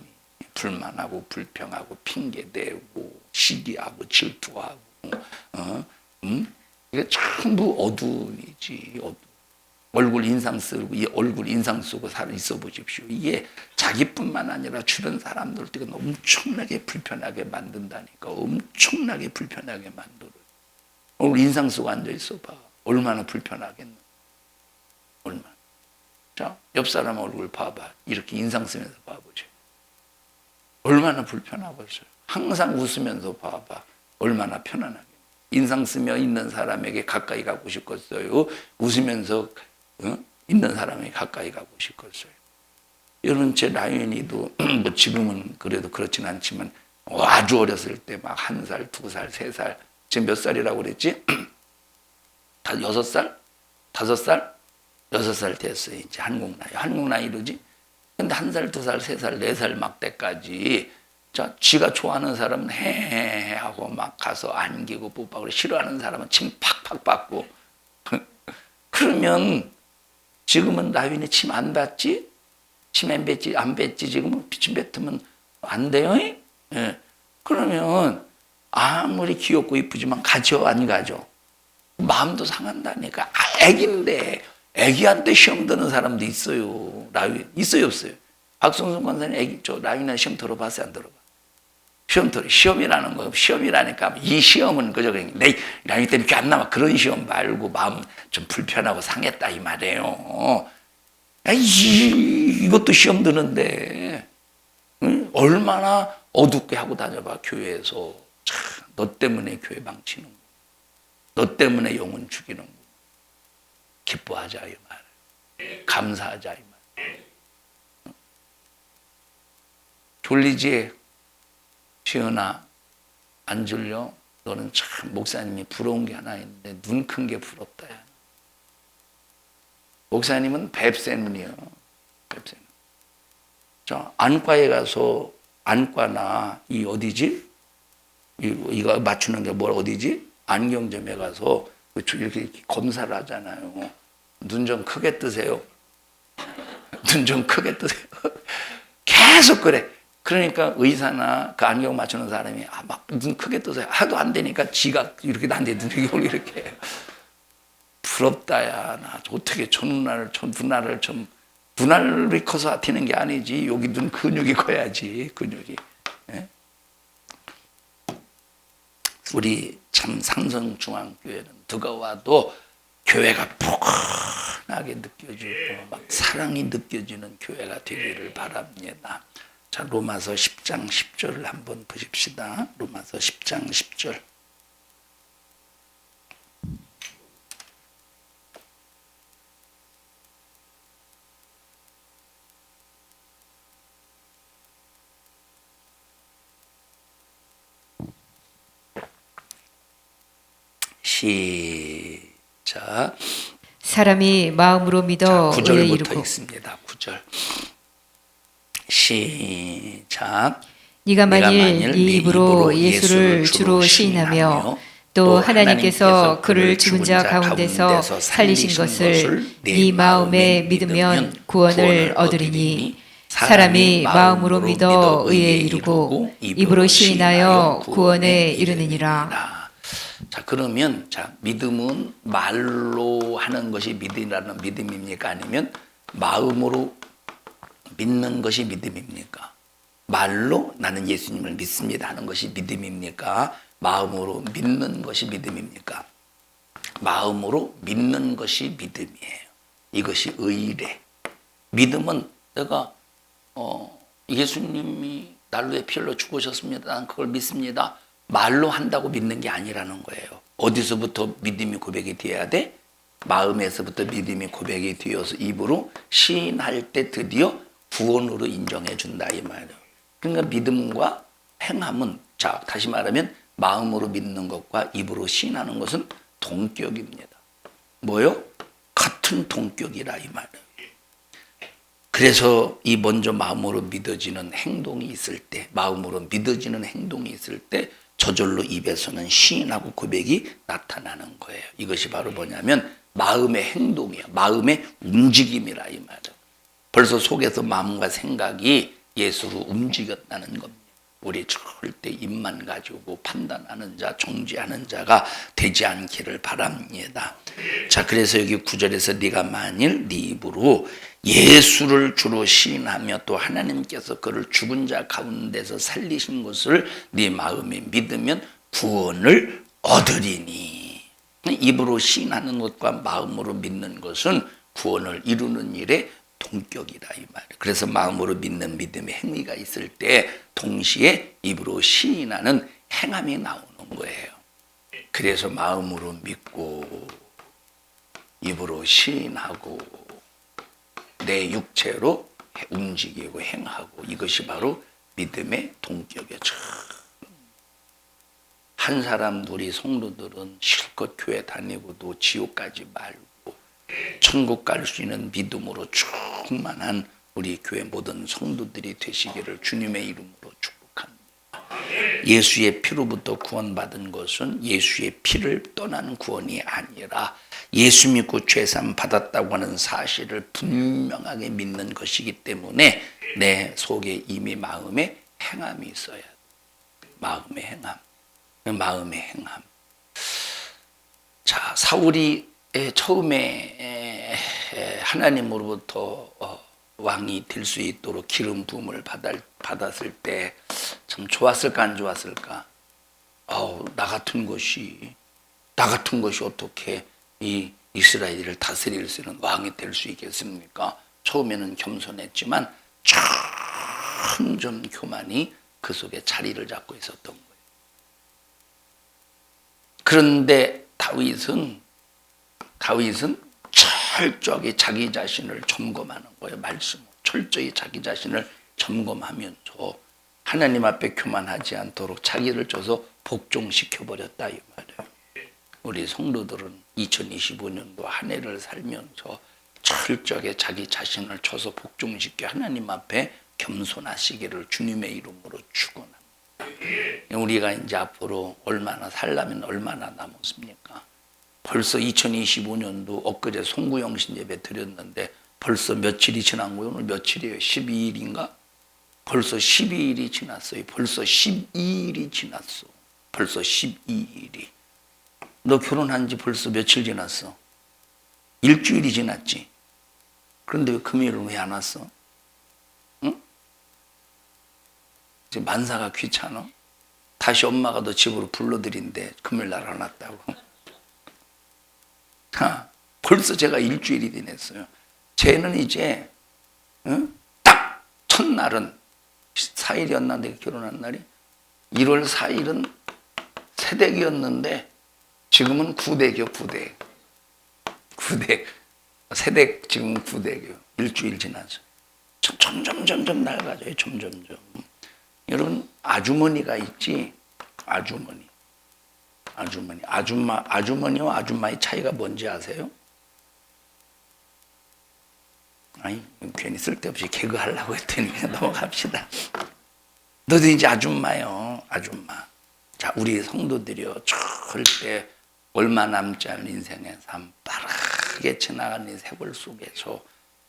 불만하고 불평하고 핑계대고 시기하고 질투하고 이게 전부 어둠이지. 어둠. 얼굴 인상 쓰고 이 얼굴 인상 쓰고 있어 보십시오. 이게 자기뿐만 아니라 주변 사람들도 엄청나게 불편하게 만든다니까. 엄청나게 불편하게 만들어. 얼굴 인상 쓰고 앉아 있어 봐. 얼마나 불편하겠노. 얼마나. 자, 옆 사람 얼굴 봐봐. 이렇게 인상 쓰면서 봐보죠. 얼마나 불편하겠어요. 항상 웃으면서 봐봐. 얼마나 편안하게. 인상 쓰며 있는 사람에게 가까이 가고 싶겠어요. 웃으면서 있는 사람에게 가까이 가고 싶겠어요. 여러분, 제 라윤이도 뭐 지금은 그래도 그렇진 않지만 아주 어렸을 때 막 1살, 2살, 3살, 지금 몇 살이라고 그랬지? 다 6살? 5살? 6살 됐어요. 이제 한국 나이. 한국 나이로지? 근데 1살, 2살, 3살, 4살 막 때까지 자, 지가 좋아하는 사람은 헤헤헤 하고 막 가서 안기고 뽀뽀하고 싫어하는 사람은 침 팍팍 받고 그러면 지금은 라윈이 침 안 받지? 침 안 뱉지? 안 뱉지? 지금은 침 뱉으면 안 돼요? 예. 그러면 아무리 귀엽고 이쁘지만 가죠? 안 가죠? 마음도 상한다니까. 애기인데 애기한테 시험 드는 사람도 있어요. 라윈 있어요 없어요? 박성순 권사님 애기 저 라윈한테 시험 들어봤어요 안 들어봐? 시험이라는 거, 시험이라니까 이 시험은 그저 내 나이 때문에 이렇게 안 남아. 그런 시험 말고 마음 좀 불편하고 상했다 이 말이에요. 이것도 시험 드는데 응? 얼마나 어둡게 하고 다녀봐 교회에서. 참, 너 때문에 교회 망치는 거, 너 때문에 영혼 죽이는 거. 기뻐하자 이 말, 감사하자 이 말. 졸리지? 시은아, 안 졸려? 너는 참 목사님이 부러운 게 하나 있는데 눈 큰 게 부럽다. 야. 목사님은 뱁새 눈이요. 뱁새 눈. 자, 안과에 가서 안과나 이 어디지? 이거 맞추는 게 뭘 어디지? 안경점에 가서 이렇게 검사를 하잖아요. 눈 좀 크게 뜨세요. 눈 좀 크게 뜨세요. 계속 그래. 그러니까 의사나 그 안경 맞추는 사람이 막 눈 크게 떠서 하도 안 되니까 지가 이렇게 난데 눈이 이렇게 부럽다야. 나 어떻게 저 눈알을 좀 눈알이 커서 튀는 게 아니지. 여기 눈 근육이 커야지. 근육이. 예? 우리 참 상성중앙교회는 누가 와도 교회가 포근하게 느껴지고 막 사랑이 느껴지는 교회가 되기를 바랍니다. 자, 로마서 10장 10절을 한번 보십시다. 로마서 10장 10절. 시작. 사람이 마음으로 믿어 자, 의에 9절부터 이르고. 읽습니다. 9절. 시작. 네가 만일 네 입으로 예수를 주로 시인하며 또 하나님께서 그를 죽은 자 가운데서 살리신 것을 네 마음에 믿으면 구원을 얻으리니 사람이 마음으로 믿어 의에 이르고 입으로 시인하여 구원에 이르느니라. 자, 그러면 자, 믿음은 말로 하는 것이 믿음이라는 믿음입니까? 아니면 마음으로 믿는 것이 믿음입니까? 말로 나는 예수님을 믿습니다 하는 것이 믿음입니까? 마음으로 믿는 것이 믿음입니까? 마음으로 믿는 것이 믿음이에요. 이것이 의래. 믿음은 내가 예수님이 날로 피 흘려 죽으셨습니다. 난 그걸 믿습니다. 말로 한다고 믿는 게 아니라는 거예요. 어디서부터 믿음이 고백이 되어야 돼? 마음에서부터 믿음이 고백이 되어서 입으로 시인할 때 드디어 구원으로 인정해 준다 이 말이에요. 그러니까 믿음과 행함은 자 다시 말하면 마음으로 믿는 것과 입으로 시인하는 것은 동격입니다. 뭐요? 같은 동격이라 이 말이에요. 그래서 이 먼저 마음으로 믿어지는 행동이 있을 때, 마음으로 믿어지는 행동이 있을 때 저절로 입에서는 시인하고 고백이 나타나는 거예요. 이것이 바로 뭐냐면 마음의 행동이야. 마음의 움직임이라 이 말이에요. 벌써 속에서 마음과 생각이 예수로 움직였다는 겁니다. 우리 절대 입만 가지고 판단하는 자, 정죄하는 자가 되지 않기를 바랍니다. 자, 그래서 여기 9절에서 네가 만일 네 입으로 예수를 주로 시인하며 또 하나님께서 그를 죽은 자 가운데서 살리신 것을 네 마음에 믿으면 구원을 얻으리니. 입으로 시인하는 것과 마음으로 믿는 것은 구원을 이루는 일에 동격이라 이 말이에요. 그래서 마음으로 믿는 믿음의 행위가 있을 때 동시에 입으로 시인하는 행함이 나오는 거예요. 그래서 마음으로 믿고 입으로 시인하고 내 육체로 움직이고 행하고, 이것이 바로 믿음의 동격이죠. 한 사람 우리 성도들은 실컷 교회 다니고도 지옥 가지 말고 천국 갈 수 있는 믿음으로 충만한 우리 교회 모든 성도들이 되시기를 주님의 이름으로 축복합니다. 예수의 피로부터 구원받은 것은 예수의 피를 떠나는 구원이 아니라 예수 믿고 죄사함 받았다고 하는 사실을 분명하게 믿는 것이기 때문에 내 속에 이미 마음에 행함이 있어야 돼. 마음의 행함. 마음의 행함. 자, 사울이 처음에 하나님으로부터 왕이 될 수 있도록 기름 부음을 받았을 때 참 좋았을까 안 좋았을까? 나 같은 것이 어떻게 이 이스라엘을 다스릴 수 있는 왕이 될 수 있겠습니까? 처음에는 겸손했지만 점점 교만이 그 속에 자리를 잡고 있었던 거예요. 그런데 다윗은 철저하게 자기 자신을 점검하는 거예요. 말씀으로 철저히 자기 자신을 점검하면서 하나님 앞에 교만하지 않도록 자기를 줘서 복종시켜버렸다 이 말이에요. 우리 성도들은 2025년도 한 해를 살면서 철저하게 자기 자신을 줘서 복종시켜 하나님 앞에 겸손하시기를 주님의 이름으로 축원합니다. 우리가 이제 앞으로 얼마나 살려면 얼마나 남았습니까? 벌써 2025년도 엊그제 송구영신 예배 드렸는데 벌써 며칠이 지난 거예요. 오늘 며칠이에요? 12일인가? 벌써 12일이 지났어요. 벌써 12일이 지났어. 벌써 12일이. 너 결혼한 지 벌써 며칠 지났어? 일주일이 지났지. 그런데 왜 금요일은 왜 안 왔어? 응? 이제 만사가 귀찮아? 다시 엄마가 너 집으로 불러들인데 금요일 날 안 왔다고. 벌써 제가 일주일이 지났어요. 쟤는 이제 딱 첫날은 4일이었나 내가 결혼한 날이 1월 4일은 새댁이었는데 지금은 구댁이요. 구댁 새댁 지금 구댁이요. 일주일 지나서 점점 낡아져요. 점점점. 여러분 아주머니가 있지. 아주머니와 아줌마의 차이가 뭔지 아세요? 아니 괜히 쓸데없이 개그하려고 했더니 그냥 넘어갑시다. 너도 이제 아줌마요. 아줌마. 자, 우리 성도들이요. 절대 얼마 남지 않은 인생의 삶 빠르게 지나가는 이 세월 속에서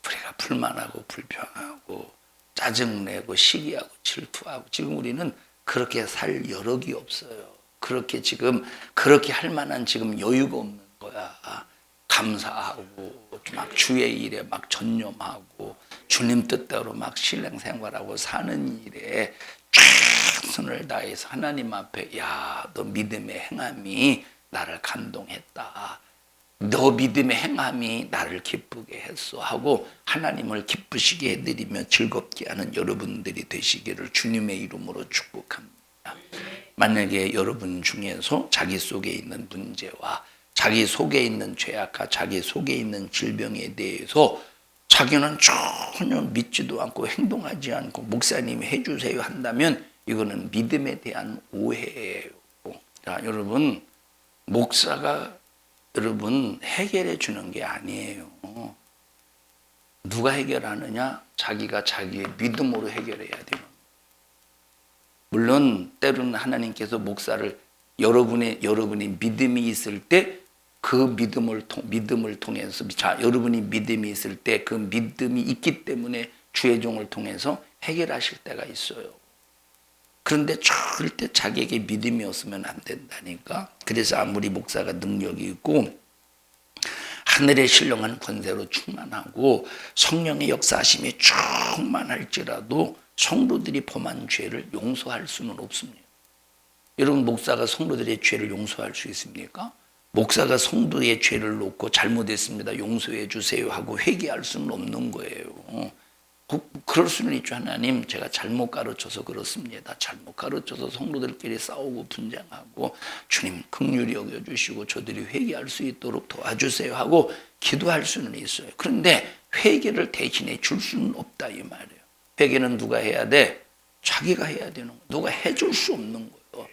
우리가 불만하고 불평하고 짜증내고 시기하고 질투하고 지금 우리는 그렇게 살 여력이 없어요. 그렇게 할 만한 지금 여유가 없는 거야. 감사하고 막 주의 일에 막 전념하고 주님 뜻대로 막 신앙생활하고 사는 일에 최선을 다해서 하나님 앞에 너 믿음의 행함이 나를 감동했다. 너 믿음의 행함이 나를 기쁘게 했어 하고 하나님을 기쁘시게 해드리며 즐겁게 하는 여러분들이 되시기를 주님의 이름으로 축복합니다. 만약에 여러분 중에서 자기 속에 있는 문제와 자기 속에 있는 죄악과 자기 속에 있는 질병에 대해서 자기는 전혀 믿지도 않고 행동하지 않고 목사님이 해주세요 한다면 이거는 믿음에 대한 오해예요. 자, 여러분 목사가 여러분 해결해 주는 게 아니에요. 누가 해결하느냐? 자기가 자기의 믿음으로 해결해야 돼요. 물론 때로는 하나님께서 목사를 여러분이 믿음이 있을 때 그 믿음을 통해서 여러분이 믿음이 있을 때 그 믿음이 있기 때문에 주의 종을 통해서 해결하실 때가 있어요. 그런데 절대 자기에게 믿음이 없으면 안 된다니까. 그래서 아무리 목사가 능력이 있고 하늘의 신령한 권세로 충만하고 성령의 역사하심이 충만할지라도 성도들이 범한 죄를 용서할 수는 없습니다. 여러분, 목사가 성도들의 죄를 용서할 수 있습니까? 목사가 성도의 죄를 놓고 잘못했습니다, 용서해 주세요 하고 회개할 수는 없는 거예요. 그럴 수는 있죠. 하나님, 제가 잘못 가르쳐서 그렇습니다. 잘못 가르쳐서 성도들끼리 싸우고 분쟁하고 주님 긍휼히 여겨주시고 저들이 회개할 수 있도록 도와주세요 하고 기도할 수는 있어요. 그런데 회개를 대신해 줄 수는 없다 이 말이에요. 회개는 누가 해야 돼? 자기가 해야 되는 거예요. 누가 해줄 수 없는 거예요.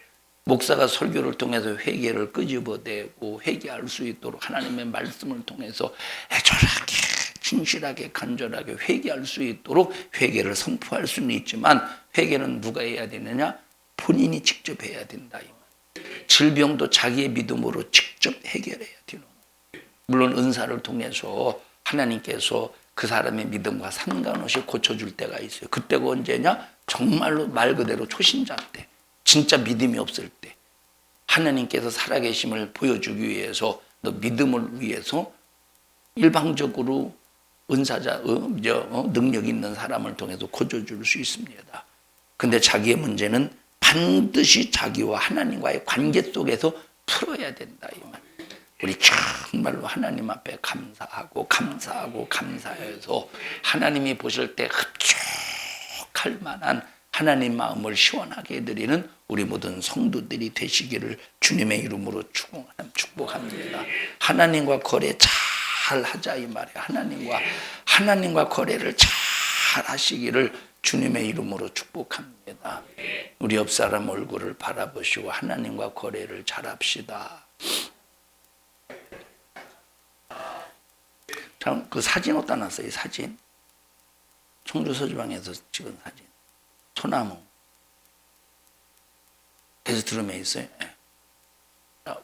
목사가 설교를 통해서 회개를 끄집어내고 회개할 수 있도록 하나님의 말씀을 통해서 애절하게 진실하게 간절하게 회개할 수 있도록 회개를 선포할 수는 있지만 회개는 누가 해야 되느냐? 본인이 직접 해야 된다 이 말. 질병도 자기의 믿음으로 직접 해결해야 되는 거예요. 물론 은사를 통해서 하나님께서 그 사람의 믿음과 상관없이 고쳐줄 때가 있어요. 그때가 언제냐? 정말로 말 그대로 초신자 때, 진짜 믿음이 없을 때 하나님께서 살아계심을 보여주기 위해서 너 믿음을 위해서 일방적으로 은사자, 능력 있는 사람을 통해서 고쳐줄 수 있습니다. 근데 자기의 문제는 반드시 자기와 하나님과의 관계 속에서 풀어야 된다 이 말. 우리 정말로 하나님 앞에 감사하고 감사해서 하나님이 보실 때 흡족할 만한 하나님 마음을 시원하게 해드리는 우리 모든 성도들이 되시기를 주님의 이름으로 축복합니다. 하나님과 거래 잘 하자 이 말이에요. 하나님과 거래를 잘 하시기를 주님의 이름으로 축복합니다. 우리 옆 사람 얼굴을 바라보시고 하나님과 거래를 잘 합시다. 참, 그 사진 어디다 놨어요? 이 사진. 청주 서주방에서 찍은 사진. 소나무. 게스트룸에 있어요. 네.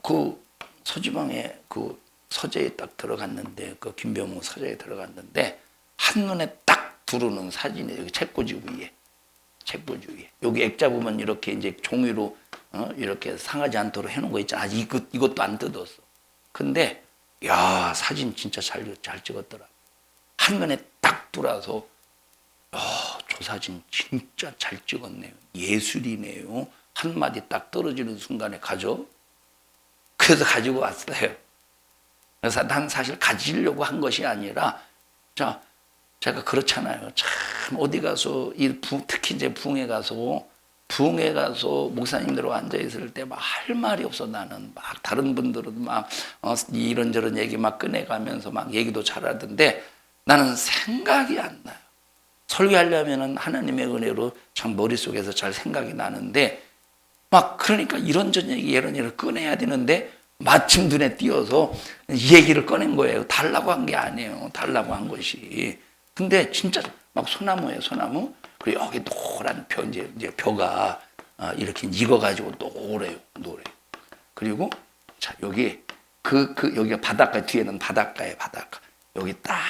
그 서주방에 그 서재에 딱 들어갔는데, 그 김병무 서재에 들어갔는데 한눈에 딱 들어오는 사진이 여기 책꽂이 위에. 여기 액자 보면 이렇게 이제 종이로 이렇게 상하지 않도록 해놓은 거 있잖아. 이것도 안 뜯었어. 근데 야, 사진 진짜 잘 찍었더라. 한눈에 딱 들어와서 저 사진 진짜 잘 찍었네요. 예술이네요. 한마디 딱 떨어지는 순간에 가져. 그래서 가지고 왔어요. 그래서 난 사실 가지려고 한 것이 아니라, 자, 제가 그렇잖아요. 참 어디 가서 특히 이제 부흥회 가서 목사님들하고 앉아 있을 때 막 할 말이 없어. 나는 막 다른 분들은 막 이런저런 얘기 막 꺼내가면서 막 얘기도 잘하던데 나는 생각이 안 나요. 설교하려면은 하나님의 은혜로 참 머릿속에서 잘 생각이 나는데 막 그러니까 이런저런 얘기 이런 꺼내야 되는데 마침 눈에 띄어서 이 얘기를 꺼낸 거예요. 달라고 한 게 아니에요. 달라고 한 것이. 근데 진짜 막 소나무예요, 소나무. 그리고 여기 노란 이제 벼가 이렇게 익어가지고 노래요. 그리고 자, 여기 여기가 바닷가, 뒤에는 바닷가에 바닷가. 여기 딱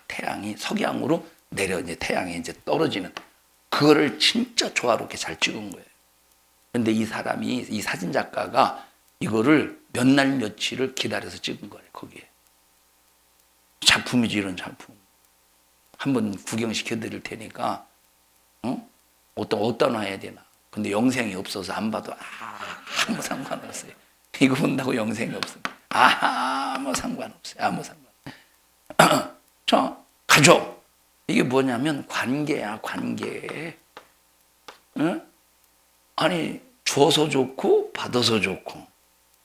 태양이 석양으로 내려 이제 태양이 이제 떨어지는 그거를 진짜 조화롭게 잘 찍은 거예요. 그런데 이 사진 작가가 이거를 몇 날 며칠을 기다려서 찍은 거예요. 거기에 작품이지, 이런 작품. 한번 구경시켜 드릴 테니까 어디다 놔야 되나. 근데 영생이 없어서 안 봐도 아무 상관없어요. 이거 본다고 영생이 없어요. 아무 상관없어요. 아무 상관. 자, 가족. 이게 뭐냐면 관계야, 관계. 응? 아니, 줘서 좋고 받아서 좋고.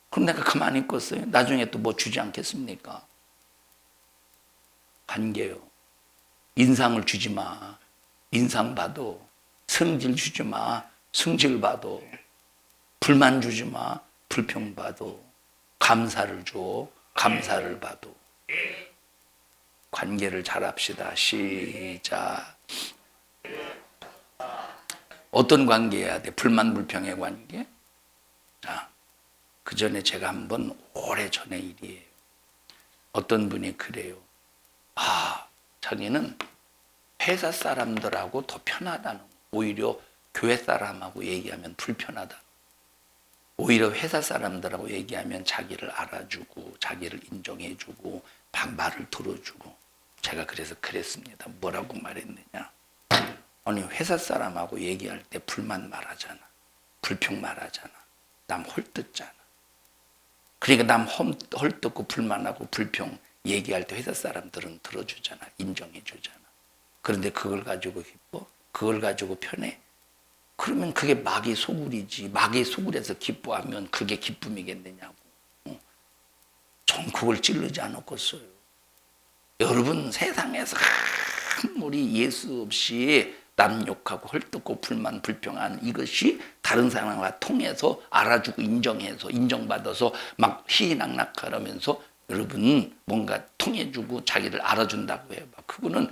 그럼 내가 가만히 있겠어요? 나중에 또 뭐 주지 않겠습니까? 관계요. 인상을 주지 마. 인상 받아. 성질 주지 마. 성질 받아. 불만 주지 마. 불평 받아. 감사를 줘. 감사를 받아. 관계를 잘합시다. 시작. 어떤 관계해야 돼? 불만 불평의 관계? 자, 그 전에 제가 한번 오래전의 일이에요. 어떤 분이 그래요. 자기는 회사 사람들하고 더 편하다는, 오히려 교회 사람하고 얘기하면 불편하다. 오히려 회사 사람들하고 얘기하면 자기를 알아주고 자기를 인정해주고 말을 들어주고. 제가 그래서 그랬습니다. 뭐라고 말했느냐. 아니 회사 사람하고 얘기할 때 불만 말하잖아. 불평 말하잖아. 남 헐뜯잖아. 그러니까 남 헐뜯고 불만하고 불평 얘기할 때 회사 사람들은 들어주잖아. 인정해주잖아. 그런데 그걸 가지고 기뻐? 그걸 가지고 편해? 그러면 그게 마귀 소굴이지. 마귀 소굴에서 기뻐하면 그게 기쁨이겠느냐고. 전 그걸 찌르지 않았겠어요. 여러분 세상에서 아무리 예수 없이 남 욕하고 헐뜯고 불만 불평하는 이것이 다른 사람과 통해서 알아주고 인정해서 인정받아서 막 희희낙낙하면서 여러분 뭔가 통해주고 자기를 알아준다고 해요. 그거는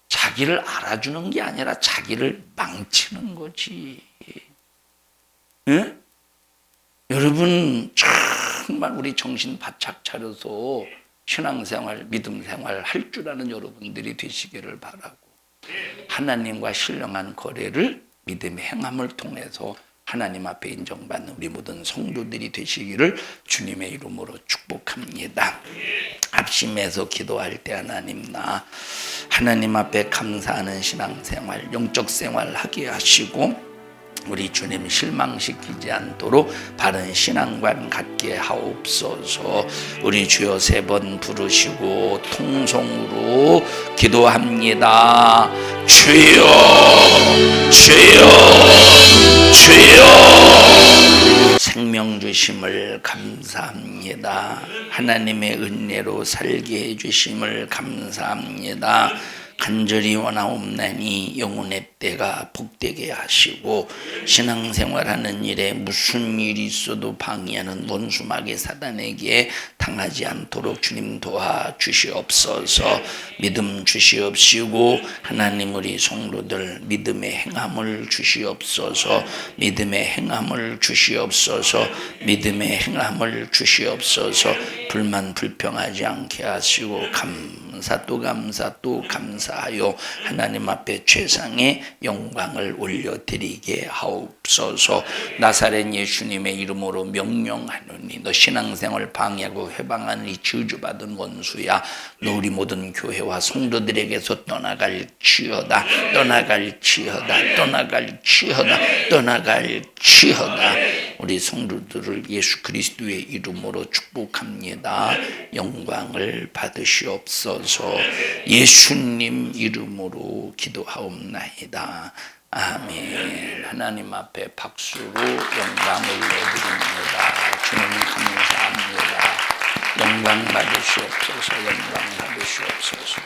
자기를 알아주는 게 아니라 자기를 망치는 거지. 예? 여러분 정말 우리 정신 바짝 차려서 신앙생활, 믿음생활 할 줄 아는 여러분들이 되시기를 바라고 하나님과 신령한 거래를 믿음의 행함을 통해서 하나님 앞에 인정받는 우리 모든 성도들이 되시기를 주님의 이름으로 축복합니다. 합심해서 기도할 때 하나님 앞에 감사하는 신앙생활, 영적 생활 하게 하시고 우리 주님 실망시키지 않도록 바른 신앙관 갖게 하옵소서. 우리 주여 3번 부르시고 통성으로 기도합니다. 주여 주여 주여. 생명 주심을 감사합니다. 하나님의 은혜로 살게 해주심을 감사합니다. 간절히 원하옵나니 영혼의 때가 복되게 하시고 신앙생활하는 일에 무슨 일이 있어도 방해하는 원수마귀 사단에게 당하지 않도록 주님 도와주시옵소서. 믿음 주시옵시고 하나님 우리 성도들 믿음의 행함을 주시옵소서. 믿음의 행함을 주시옵소서. 믿음의 행함을 주시옵소서. 불만 불평하지 않게 하시고 감사 또 감사 또 감사하여 하나님 앞에 최상의 영광을 올려드리게 하옵소서. 나사렛 예수님의 이름으로 명령하노니 너 신앙생활 방해하고 해방하는 이 저주받은 원수야, 너 우리 모든 교회와 성도들에게서 떠나갈지어다. 떠나갈지어다. 떠나갈지어다. 떠나갈지어다. 우리 성도들을 예수 그리스도의 이름으로 축복합니다. 영광을 받으시옵소서. 예수님 이름으로 기도하옵나이다. 아멘. 하나님 앞에 박수로 영광을 올려드립니다. 주님 감사합니다. 영광 받으시옵소서. 영광 받으시옵소서.